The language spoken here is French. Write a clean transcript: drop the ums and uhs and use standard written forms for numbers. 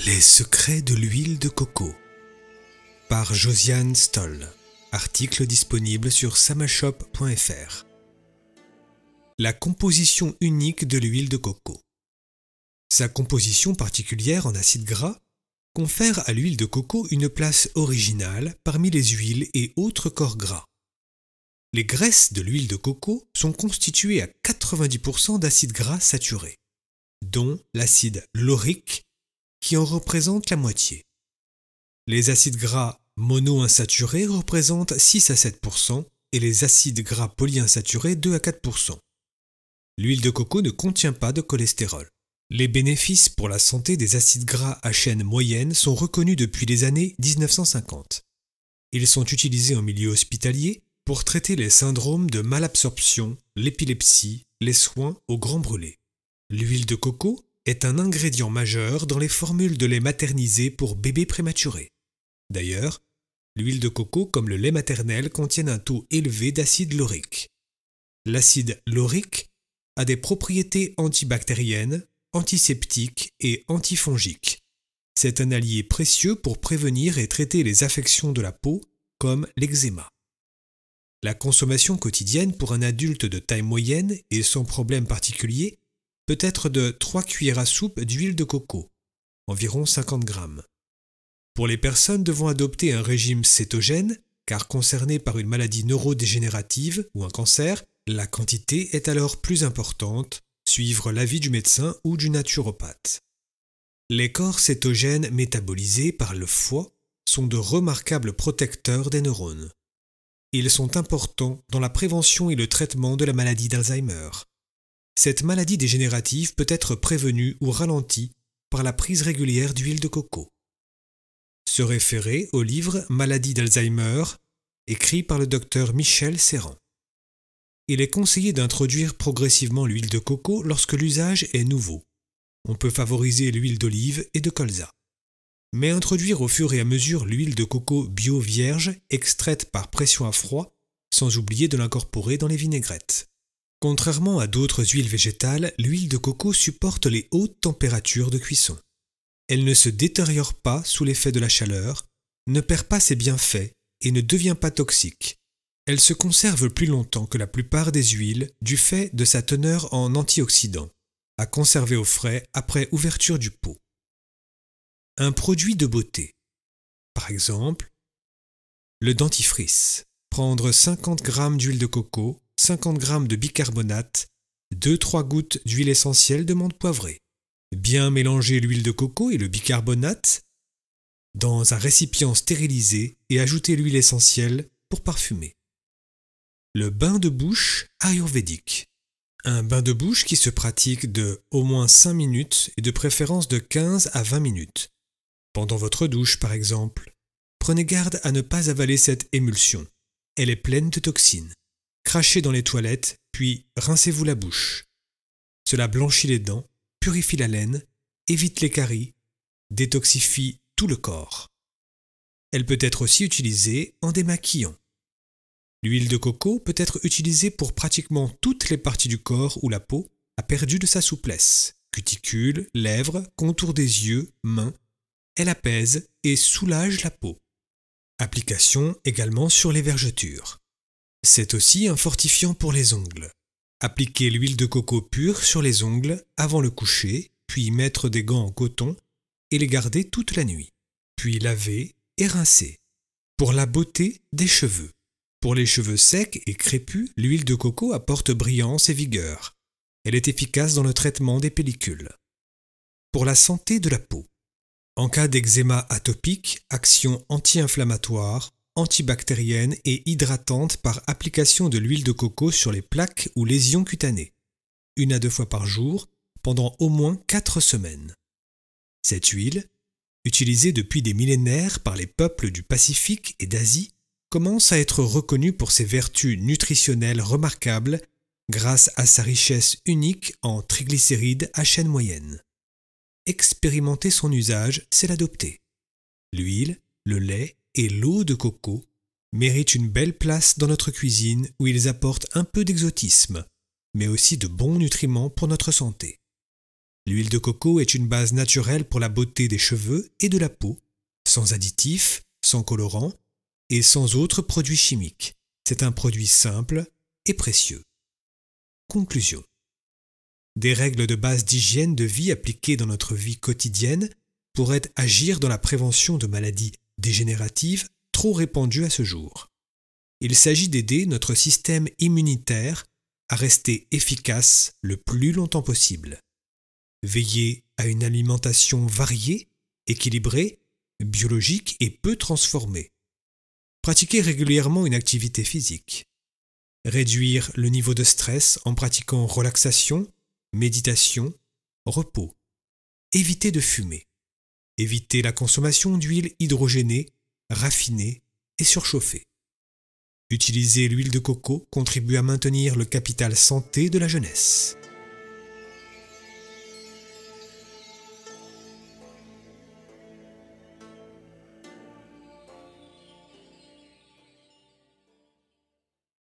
Les secrets de l'huile de coco par Josiane Stoll. Article disponible sur samashop.fr. La composition unique de l'huile de coco. Sa composition particulière en acides gras confère à l'huile de coco une place originale parmi les huiles et autres corps gras. Les graisses de l'huile de coco sont constituées à 90% d'acides gras saturés, dont l'acide laurique qui en représente la moitié. Les acides gras monoinsaturés représentent 6 à 7% et les acides gras polyinsaturés 2 à 4%. L'huile de coco ne contient pas de cholestérol. Les bénéfices pour la santé des acides gras à chaîne moyenne sont reconnus depuis les années 1950. Ils sont utilisés en milieu hospitalier pour traiter les syndromes de malabsorption, l'épilepsie, les soins aux grands brûlés. L'huile de coco est un ingrédient majeur dans les formules de lait maternisé pour bébés prématurés. D'ailleurs, l'huile de coco comme le lait maternel contiennent un taux élevé d'acide laurique. L'acide laurique a des propriétés antibactériennes, antiseptiques et antifongiques. C'est un allié précieux pour prévenir et traiter les affections de la peau comme l'eczéma. La consommation quotidienne pour un adulte de taille moyenne et sans problème particulier peut être de 3 cuillères à soupe d'huile de coco, environ 50 grammes. Pour les personnes devant adopter un régime cétogène, car concernées par une maladie neurodégénérative ou un cancer, la quantité est alors plus importante, suivre l'avis du médecin ou du naturopathe. Les corps cétogènes métabolisés par le foie sont de remarquables protecteurs des neurones. Ils sont importants dans la prévention et le traitement de la maladie d'Alzheimer. Cette maladie dégénérative peut être prévenue ou ralentie par la prise régulière d'huile de coco. Se référer au livre Maladie d'Alzheimer, écrit par le docteur Michel Serran. Il est conseillé d'introduire progressivement l'huile de coco lorsque l'usage est nouveau. On peut favoriser l'huile d'olive et de colza. Mais introduire au fur et à mesure l'huile de coco bio vierge extraite par pression à froid, sans oublier de l'incorporer dans les vinaigrettes. Contrairement à d'autres huiles végétales, l'huile de coco supporte les hautes températures de cuisson. Elle ne se détériore pas sous l'effet de la chaleur, ne perd pas ses bienfaits et ne devient pas toxique. Elle se conserve plus longtemps que la plupart des huiles du fait de sa teneur en antioxydants, à conserver au frais après ouverture du pot. Un produit de beauté. Par exemple, le dentifrice. Prendre 50 g d'huile de coco, 50 g de bicarbonate, 2-3 gouttes d'huile essentielle de menthe poivrée. Bien mélanger l'huile de coco et le bicarbonate dans un récipient stérilisé et ajouter l'huile essentielle pour parfumer. Le bain de bouche ayurvédique. Un bain de bouche qui se pratique de au moins 5 minutes et de préférence de 15 à 20 minutes. Pendant votre douche par exemple, prenez garde à ne pas avaler cette émulsion. Elle est pleine de toxines. Crachez dans les toilettes, puis rincez-vous la bouche. Cela blanchit les dents, purifie la laine, évite les caries, détoxifie tout le corps. Elle peut être aussi utilisée en démaquillant. L'huile de coco peut être utilisée pour pratiquement toutes les parties du corps où la peau a perdu de sa souplesse. Cuticules, lèvres, contour des yeux, mains. Elle apaise et soulage la peau. Application également sur les vergetures. C'est aussi un fortifiant pour les ongles. Appliquer l'huile de coco pure sur les ongles avant le coucher, puis mettre des gants en coton et les garder toute la nuit. Puis laver et rincer. Pour la beauté des cheveux. Pour les cheveux secs et crépus, l'huile de coco apporte brillance et vigueur. Elle est efficace dans le traitement des pellicules. Pour la santé de la peau. En cas d'eczéma atopique, action anti-inflammatoire, antibactérienne et hydratante par application de l'huile de coco sur les plaques ou lésions cutanées. 1 à 2 fois par jour, pendant au moins 4 semaines. Cette huile, utilisée depuis des millénaires par les peuples du Pacifique et d'Asie, commence à être reconnue pour ses vertus nutritionnelles remarquables grâce à sa richesse unique en triglycérides à chaîne moyenne. Expérimenter son usage, c'est l'adopter. L'huile, le lait et l'eau de coco méritent une belle place dans notre cuisine où ils apportent un peu d'exotisme, mais aussi de bons nutriments pour notre santé. L'huile de coco est une base naturelle pour la beauté des cheveux et de la peau, sans additifs, sans colorants et sans autres produits chimiques. C'est un produit simple et précieux. Conclusion. Des règles de base d'hygiène de vie appliquées dans notre vie quotidienne pourraient agir dans la prévention de maladies dégénératives trop répandues à ce jour. Il s'agit d'aider notre système immunitaire à rester efficace le plus longtemps possible. Veiller à une alimentation variée, équilibrée, biologique et peu transformée. Pratiquer régulièrement une activité physique. Réduire le niveau de stress en pratiquant relaxation, méditation, repos. Éviter de fumer. Éviter la consommation d'huile hydrogénée, raffinée et surchauffée. Utiliser l'huile de coco contribue à maintenir le capital santé de la jeunesse.